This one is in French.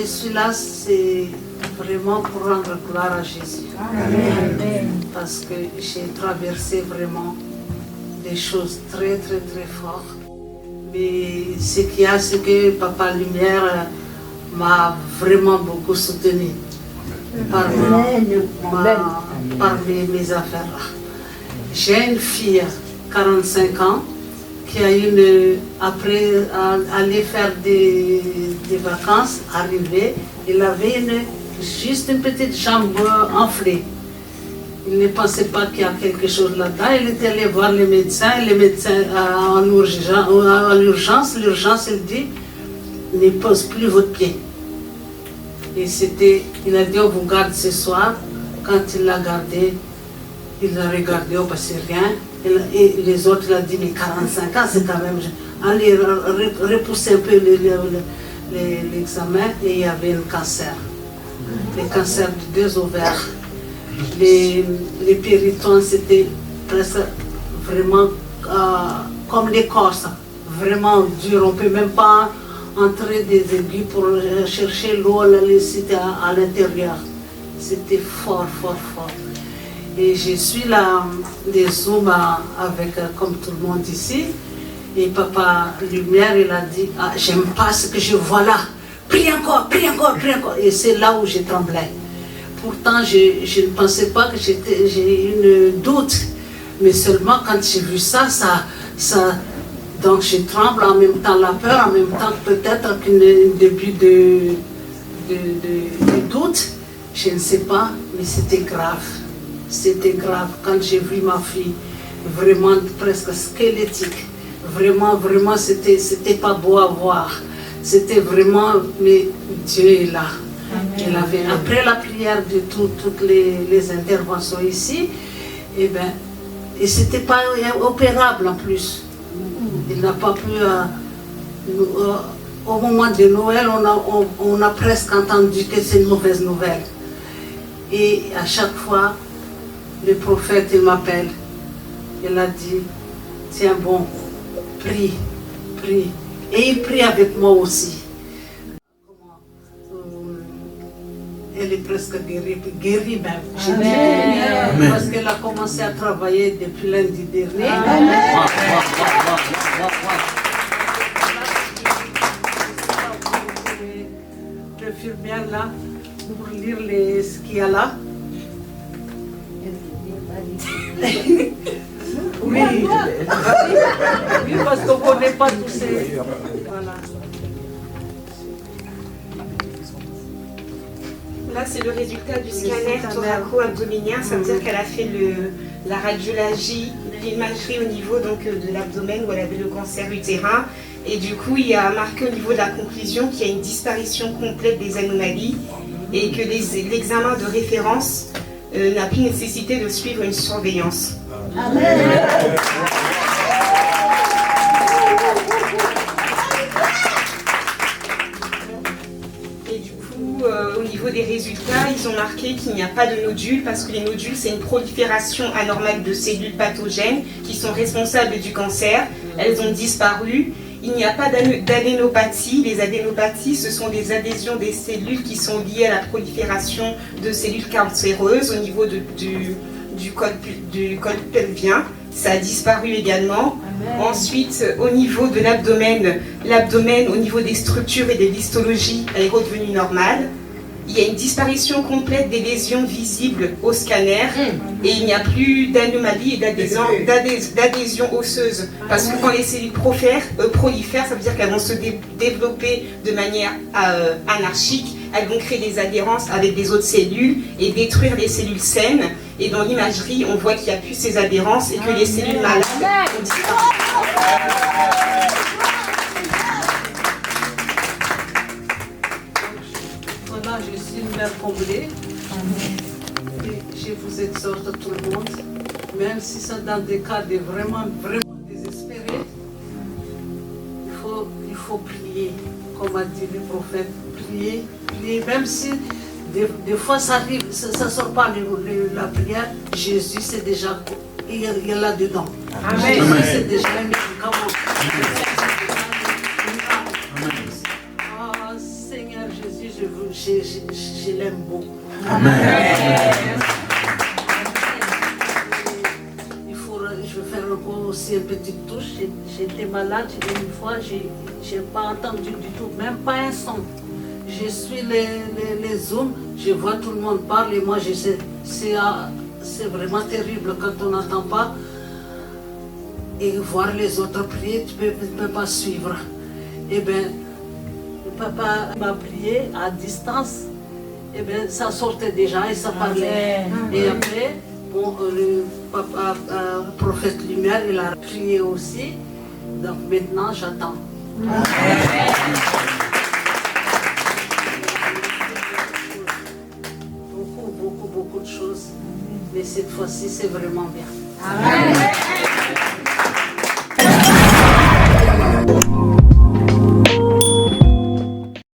suis là, c'est vraiment pour rendre gloire à Jésus. Amen. Parce que j'ai traversé vraiment des choses très, très, très fortes. Mais ce qu'il y a, c'est que Papa Lumière m'a vraiment beaucoup soutenu par mes affaires là. J'ai une fille, 45 ans, qui a après aller faire des vacances, arrivé, il avait juste une petite jambe enflée. Il ne pensait pas qu'il y a quelque chose là-dedans. Il est allé voir les médecins en urgence, l'urgence, il dit, ne pose plus votre pied. Et il a dit, on vous garde ce soir. Quand il l'a gardé, il a regardé, on ne passait rien. Et les autres, il a dit, mais 45 ans, c'est quand même... Allez, repousser un peu l'examen, et il y avait un cancer. Le cancer des 2 ovaires. Les péritons, c'était presque vraiment comme l'écorce, vraiment dur. On ne peut même pas entrer des aiguilles pour chercher l'eau, c'était à l'intérieur. C'était fort, fort, fort. Et je suis là, des Zooms avec, comme tout le monde ici. Et Papa Lumière, il a dit, ah, j'aime pas ce que je vois là. Prie encore, prie encore, prie encore. Et c'est là où je tremblais. Pourtant, je ne pensais pas que j'ai une doute. Mais seulement quand j'ai vu ça, donc je tremble en même temps la peur, en même temps peut-être qu'un début de doute. Je ne sais pas, mais c'était grave. C'était grave quand j'ai vu ma fille, vraiment presque squelettique. Vraiment, vraiment, c'était pas beau à voir. C'était vraiment, mais Dieu est là. Après la prière de toutes les interventions ici, et c'était pas opérable en plus. Il n'a pas pu. Au moment de Noël, on a presque entendu que c'est une mauvaise nouvelle. Et à chaque fois, le prophète, il m'appelle. Il a dit, tiens bon, prie, prie. Et il prie avec moi aussi. Elle est presque guérie même. Amen. Parce qu'elle a commencé à travailler depuis lundi dernier. L'infirmière là, pour lire ce qu'il y a là. Oui, oui, parce qu'on ne connaît pas tous ces... Voilà. Là, c'est le résultat du scanner thoraco-abdominien. Ça veut dire qu'elle a fait la radiologie, l'imagerie au niveau donc, de l'abdomen où elle avait le cancer utérin. Et du coup, il a marqué au niveau de la conclusion qu'il y a une disparition complète des anomalies et que l'examen de référence n'a plus nécessité de suivre une surveillance. Amen. Et du coup, au niveau des résultats, ils ont marqué qu'il n'y a pas de nodules parce que les nodules, c'est une prolifération anormale de cellules pathogènes qui sont responsables du cancer. Elles ont disparu. Il n'y a pas d'adénopathie. Les adénopathies, ce sont des adhésions des cellules qui sont liées à la prolifération de cellules cancéreuses au niveau du col pelvien. Ça a disparu également. Amen. Ensuite, au niveau de l'abdomen, au niveau des structures et des histologies, elle est redevenue normale. Il y a une disparition complète des lésions visibles au scanner et il n'y a plus d'anomalie et d'adhésion osseuse. Parce que quand les cellules prolifèrent, ça veut dire qu'elles vont se développer de manière anarchique. Elles vont créer des adhérences avec des autres cellules et détruire les cellules saines. Et dans l'imagerie, on voit qu'il n'y a plus ces adhérences et que les cellules malades ont disparu. Voilà, je suis une mère comblée. Et je vous exhorte tout le monde, même si c'est dans des cas de vraiment, vraiment désespérés, il faut prier, comme a dit le prophète, prier, même si des fois ça arrive, ça ne sort pas la prière, Jésus c'est déjà, il est là-dedans. Amen. Jésus c'est déjà un médicament. Oh Seigneur Jésus, je vous je l'aime beaucoup. Amen. Je vais faire encore aussi une petite touche. J'étais malade une fois, je n'ai pas entendu du tout, même pas un son. Je suis les Zooms, je vois tout le monde parler, moi je sais, c'est vraiment terrible quand on n'entend pas. Et voir les autres prier, tu ne peux pas suivre. Eh bien, papa m'a prié à distance, eh bien, ça sortait déjà et ça parlait. Et après, bon, le papa, prophète Lumière, il a prié aussi. Donc maintenant, j'attends. Beaucoup de choses. Mais cette fois-ci, c'est vraiment bien. Amen.